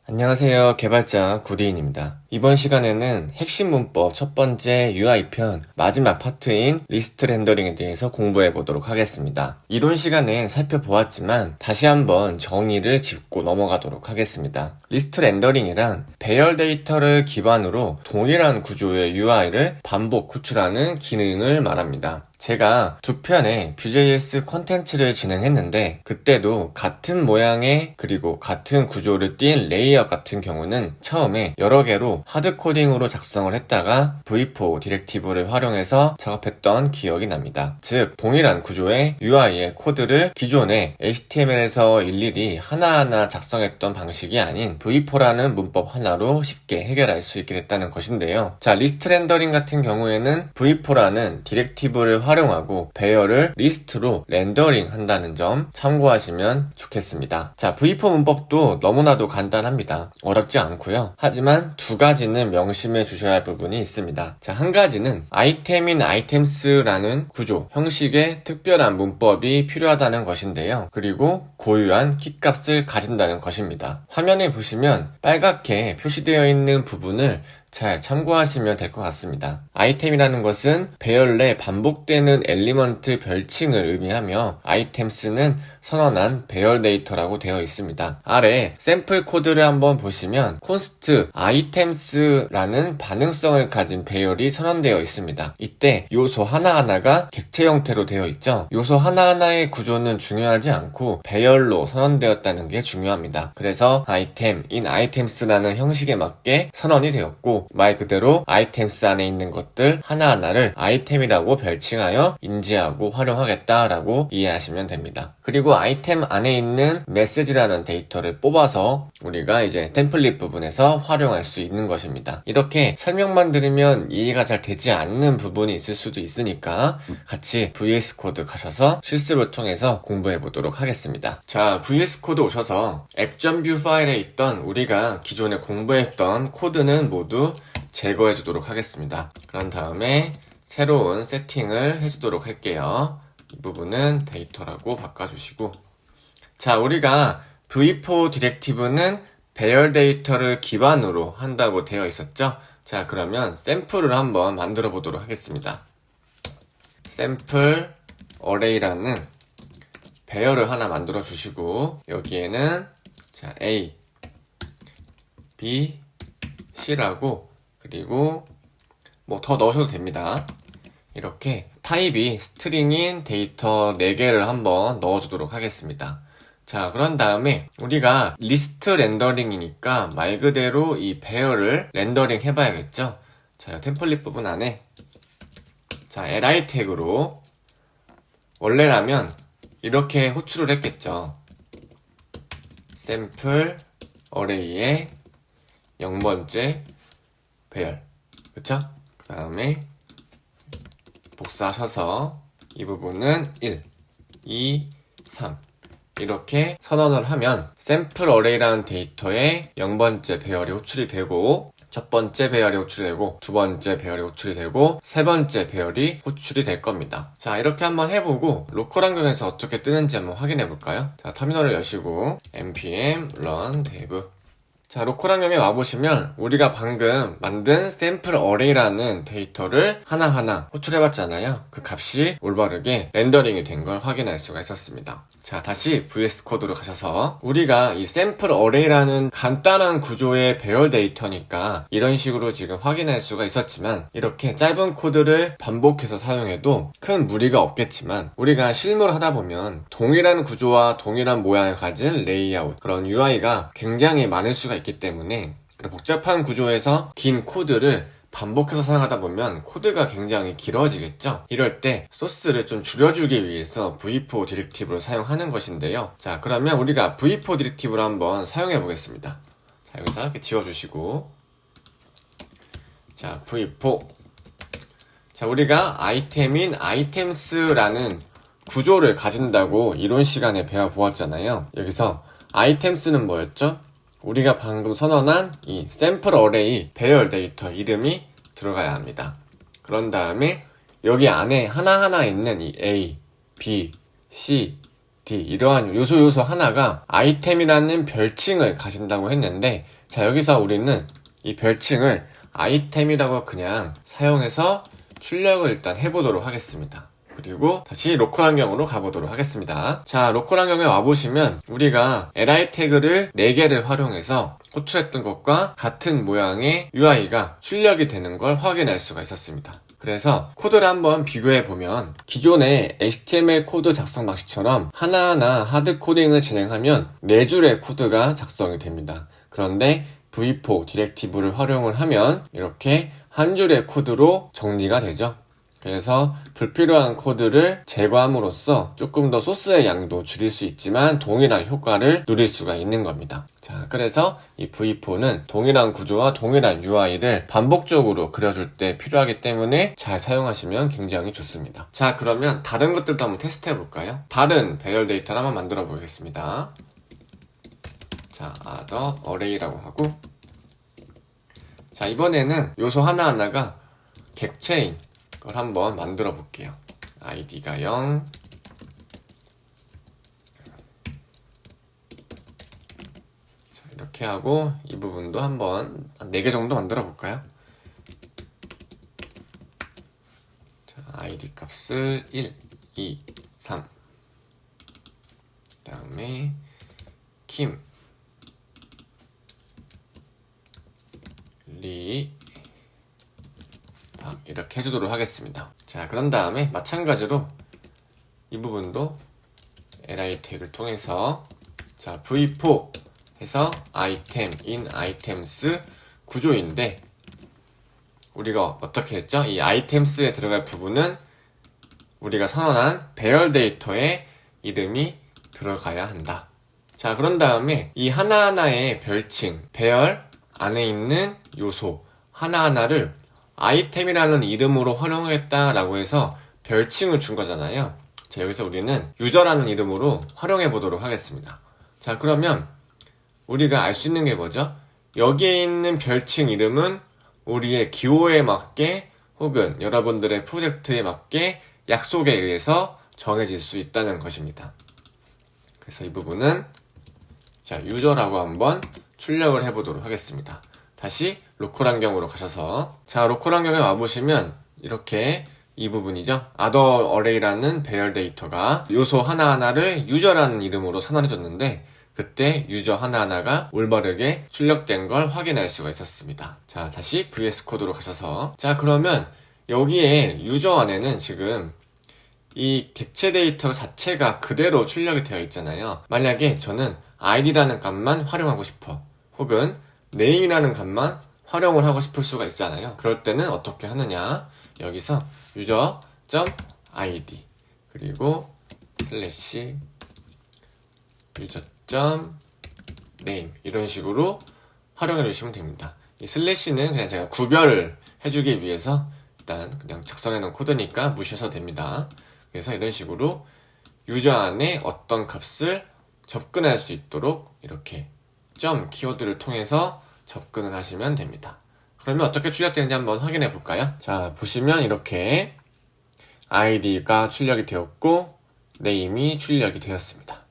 안녕하세요. 개발자 구디인입니다. 이번 시간에는 핵심 문법 첫 번째 UI편 마지막 파트인 리스트 렌더링에 대해서 공부해 보도록 하겠습니다. 이론 시간에 살펴보았지만 다시 한번 정의를 짚고 넘어가도록 하겠습니다. 리스트 렌더링이란 배열 데이터를 기반으로 동일한 구조의 UI를 반복 구출하는 기능을 말합니다. 제가 두 편의 Vue.js 콘텐츠를 진행했는데 그때도 같은 모양의 그리고 같은 구조를 띈 레이어 같은 경우는 처음에 여러 개로 하드코딩으로 작성을 했다가 V4 디렉티브를 활용해서 작업했던 기억이 납니다. 즉 동일한 구조의 UI의 코드를 기존의 HTML에서 일일이 하나하나 작성했던 방식이 아닌 V4라는 문법 하나로 쉽게 해결할 수 있게 됐다는 것인데요. 자, 리스트 렌더링 같은 경우에는 V4라는 디렉티브를 활용하고 배열을 리스트로 렌더링 한다는 점 참고하시면 좋겠습니다. 자, V4 문법도 너무나도 간단합니다. 어렵지 않고요. 하지만 두 가지는 명심해 주셔야 할 부분이 있습니다. 자, 한 가지는 아이템인 아이템스라는 구조, 형식의 특별한 문법이 필요하다는 것인데요. 그리고 고유한 키값을 가진다는 것입니다. 화면에 보시면 빨갛게 표시되어 있는 부분을 잘 참고하시면 될 것 같습니다. 아이템이라는 것은 배열 내 반복되는 엘리먼트 별칭을 의미하며 아이템스는 선언한 배열 데이터라고 되어 있습니다. 아래 샘플 코드를 한번 보시면 const items라는 반응성을 가진 배열이 선언되어 있습니다. 이때 요소 하나하나가 객체 형태로 되어 있죠. 요소 하나하나의 구조는 중요하지 않고 배열로 선언되었다는 게 중요합니다. 그래서 item in items라는 형식에 맞게 선언이 되었고 말 그대로 아이템스 안에 있는 것들 하나하나를 아이템이라고 별칭하여 인지하고 활용하겠다라고 이해하시면 됩니다. 그리고 아이템 안에 있는 메시지라는 데이터를 뽑아서 우리가 이제 템플릿 부분에서 활용할 수 있는 것입니다. 이렇게 설명만 들으면 이해가 잘 되지 않는 부분이 있을 수도 있으니까 같이 VS 코드 가셔서 실습을 통해서 공부해 보도록 하겠습니다. 자, VS 코드 오셔서 app.view 파일에 있던 우리가 기존에 공부했던 코드는 모두 제거해 주도록 하겠습니다. 그런 다음에 새로운 세팅을 해주도록 할게요. 이 부분은 데이터라고 바꿔주시고, 자, 우리가 v4 디렉티브는 배열 데이터를 기반으로 한다고 되어 있었죠. 자, 그러면 샘플을 한번 만들어 보도록 하겠습니다. 샘플 어레이라는 배열을 하나 만들어 주시고 여기에는 자, A, B, C라고 그리고 뭐 더 넣으셔도 됩니다. 이렇게 타입이 스트링인 데이터 4개를 한번 넣어주도록 하겠습니다. 자, 그런 다음에 우리가 리스트 렌더링이니까 말 그대로 이 배열을 렌더링 해봐야겠죠. 자, 템플릿 부분 안에 자, li 태그로 원래라면 이렇게 호출을 했겠죠. 샘플 어레이의 0번째 배열, 그쵸? 그 다음에 복사하셔서 이 부분은 1, 2, 3 이렇게 선언을 하면 샘플 어레이라는 데이터에 0번째 배열이 호출이 되고 첫 번째 배열이 호출이 되고 두 번째 배열이 호출이 되고 세 번째 배열이 호출이 될 겁니다. 자, 이렇게 한번 해보고 로컬 환경에서 어떻게 뜨는지 한번 확인해 볼까요? 자, 터미널을 여시고 npm run dev. 자, 로컬 환경에 와보시면 우리가 방금 만든 샘플 어레이라는 데이터를 하나하나 호출해봤잖아요. 그 값이 올바르게 렌더링이 된 걸 확인할 수가 있었습니다. 자, 다시 VS 코드로 가셔서 우리가 이 샘플 어레이라는 간단한 구조의 배열 데이터니까 이런 식으로 지금 확인할 수가 있었지만 이렇게 짧은 코드를 반복해서 사용해도 큰 무리가 없겠지만 우리가 실무를 하다 보면 동일한 구조와 동일한 모양을 가진 레이아웃 그런 UI가 굉장히 많을 수가 있기 때문에 복잡한 구조에서 긴 코드를 반복해서 사용하다 보면 코드가 굉장히 길어지겠죠. 이럴 때 소스를 좀 줄여주기 위해서 v4 디렉티브를 사용하는 것인데요. 자, 그러면 우리가 v4 디렉티브를 한번 사용해 보겠습니다. 자, 여기서 이렇게 지워주시고 자, v4 자, 우리가 아이템인 아이템스라는 구조를 가진다고 이론 시간에 배워보았잖아요. 여기서 아이템스는 뭐였죠? 우리가 방금 선언한 이 샘플 어레이 배열 데이터 이름이 들어가야 합니다. 그런 다음에 여기 안에 하나하나 있는 이 A, B, C, D 이러한 요소 하나가 아이템이라는 별칭을 가진다고 했는데, 자, 여기서 우리는 이 별칭을 아이템이라고 그냥 사용해서 출력을 일단 해보도록 하겠습니다. 그리고 다시 로컬 환경으로 가보도록 하겠습니다. 자, 로컬 환경에 와보시면 우리가 li 태그를 4개를 활용해서 호출했던 것과 같은 모양의 UI가 출력이 되는 걸 확인할 수가 있었습니다. 그래서 코드를 한번 비교해보면 기존의 HTML 코드 작성 방식처럼 하나하나 하드 코딩을 진행하면 4줄의 코드가 작성이 됩니다. 그런데 v4 디렉티브를 활용을 하면 이렇게 한 줄의 코드로 정리가 되죠. 그래서 불필요한 코드를 제거함으로써 조금 더 소스의 양도 줄일 수 있지만 동일한 효과를 누릴 수가 있는 겁니다. 자, 그래서 이 v4는 동일한 구조와 동일한 UI를 반복적으로 그려줄 때 필요하기 때문에 잘 사용하시면 굉장히 좋습니다. 자, 그러면 다른 것들도 한번 테스트 해볼까요? 다른 배열 데이터를 한번 만들어 보겠습니다. 자, other array라고 하고, 자, 이번에는 요소 하나하나가 객체인 걸 한번 만들어 볼게요. id가 0, 자, 이렇게 하고 이 부분도 한번 4개 정도 만들어 볼까요? 자, id 값을 1, 2, 3, 그 다음에 김, 리, 이렇게 해주도록 하겠습니다. 자, 그런 다음에 마찬가지로 이 부분도 li 태그를 통해서 자, v4 해서 item in items 구조인데 우리가 어떻게 했죠? 이 items에 들어갈 부분은 우리가 선언한 배열 데이터의 이름이 들어가야 한다. 자, 그런 다음에 이 하나하나의 별칭, 배열 안에 있는 요소 하나하나를 아이템이라는 이름으로 활용했다라고 해서 별칭을 준 거잖아요. 자, 여기서 우리는 유저라는 이름으로 활용해 보도록 하겠습니다. 자, 그러면 우리가 알 수 있는 게 뭐죠? 여기에 있는 별칭 이름은 우리의 기호에 맞게 혹은 여러분들의 프로젝트에 맞게 약속에 의해서 정해질 수 있다는 것입니다. 그래서 이 부분은 자, 유저라고 한번 출력을 해 보도록 하겠습니다. 다시 로컬 환경으로 가셔서 자, 로컬 환경에 와보시면 이렇게 이 부분이죠. other array라는 배열 데이터가 요소 하나하나를 유저라는 이름으로 선언해줬는데 그때 유저 하나하나가 올바르게 출력된 걸 확인할 수가 있었습니다. 자, 다시 VS 코드로 가셔서 자, 그러면 여기에 유저 안에는 지금 이 객체 데이터 자체가 그대로 출력이 되어 있잖아요. 만약에 저는 id라는 값만 활용하고 싶어 혹은 name이라는 값만 활용을 하고 싶을 수가 있잖아요. 그럴 때는 어떻게 하느냐, 여기서 user.id 그리고 슬래시 user.name 이런 식으로 활용해 주시면 됩니다. 이 슬래시는 그냥 제가 구별을 해주기 위해서 일단 그냥 작성해 놓은 코드니까 무시하셔도 됩니다. 그래서 이런 식으로 유저 안에 어떤 값을 접근할 수 있도록 이렇게 점 키워드를 통해서 접근을 하시면 됩니다. 그러면 어떻게 출력되는지 한번 확인해 볼까요? 자, 보시면 이렇게 id가 출력이 되었고 name이 출력이 되었습니다.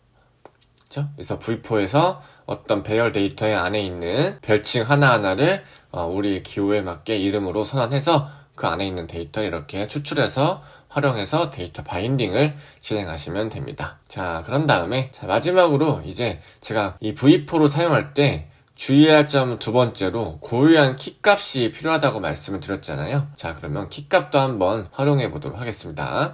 그렇죠? 그래서 v4에서 어떤 배열 데이터의 안에 있는 별칭 하나하나를 우리 기호에 맞게 이름으로 선언해서 그 안에 있는 데이터를 이렇게 추출해서 활용해서 데이터 바인딩을 진행하시면 됩니다. 자, 그런 다음에 자, 마지막으로 이제 제가 이 v4로 사용할 때 주의할 점 두 번째로 고유한 키값이 필요하다고 말씀을 드렸잖아요. 자, 그러면 키값도 한번 활용해 보도록 하겠습니다.